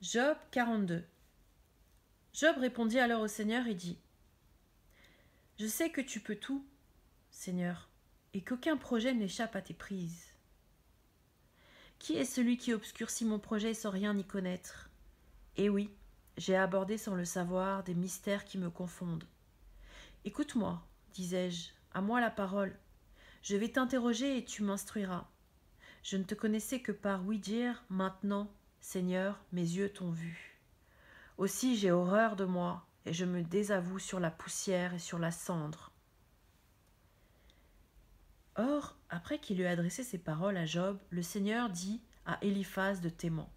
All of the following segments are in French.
Job 42. Job répondit alors au Seigneur et dit : Je sais que tu peux tout, Seigneur, et qu'aucun projet n'échappe à tes prises. Qui est celui qui obscurcit mon projet sans rien y connaître ? Eh oui, j'ai abordé sans le savoir des mystères qui me confondent. Écoute-moi, disais-je, à moi la parole. Je vais t'interroger et tu m'instruiras. Je ne te connaissais que par oui dire, maintenant, Seigneur, mes yeux t'ont vu. Aussi j'ai horreur de moi, et je me désavoue sur la poussière et sur la cendre. Or, après qu'il eut adressé ces paroles à Job, le Seigneur dit à Éliphaz de Théman :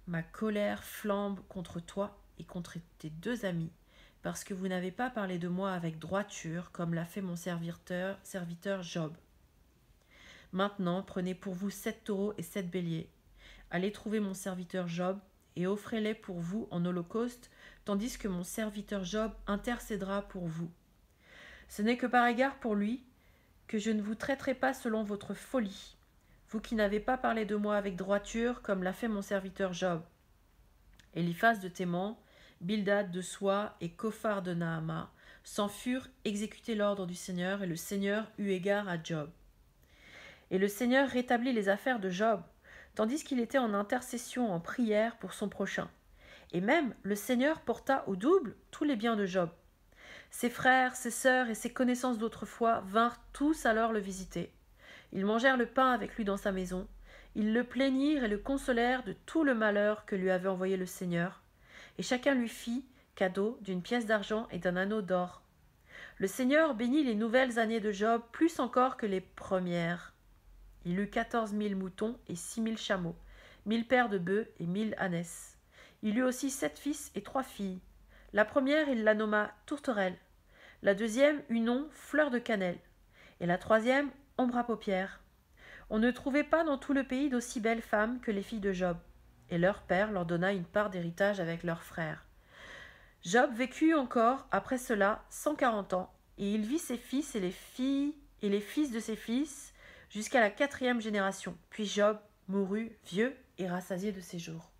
Ma colère flambe contre toi et contre tes deux amis, parce que vous n'avez pas parlé de moi avec droiture, comme l'a fait mon serviteur Job. Maintenant, prenez pour vous 7 taureaux et 7 béliers. Allez trouver mon serviteur Job et offrez-les pour vous en holocauste, tandis que mon serviteur Job intercédera pour vous. Ce n'est que par égard pour lui que je ne vous traiterai pas selon votre folie, vous qui n'avez pas parlé de moi avec droiture, comme l'a fait mon serviteur Job. Éliphaz de Théman, Bildad de Soie et Kophar de Naama s'en furent exécuter l'ordre du Seigneur, et le Seigneur eut égard à Job. Et le Seigneur rétablit les affaires de Job, tandis qu'il était en intercession, en prière pour son prochain. Et même le Seigneur porta au double tous les biens de Job. Ses frères, ses sœurs et ses connaissances d'autrefois vinrent tous alors le visiter. Ils mangèrent le pain avec lui dans sa maison. Ils le plaignirent et le consolèrent de tout le malheur que lui avait envoyé le Seigneur. Et chacun lui fit cadeau d'une pièce d'argent et d'un anneau d'or. Le Seigneur bénit les nouvelles années de Job plus encore que les premières. Il eut 14 000 moutons et 6 000 chameaux, 1000 paires de bœufs et 1000 ânesses. Il eut aussi 7 fils et 3 filles. La première, il la nomma Tourterelle. La deuxième eut nom Fleur de Cannelle. Et la troisième, Ombre à paupières. On ne trouvait pas dans tout le pays d'aussi belles femmes que les filles de Job. Et leur père leur donna une part d'héritage avec leurs frères. Job vécut encore, après cela, 140 ans, et il vit ses fils et les filles et les fils de ses fils, jusqu'à la 4e génération. Puis Job mourut vieux et rassasié de ses jours.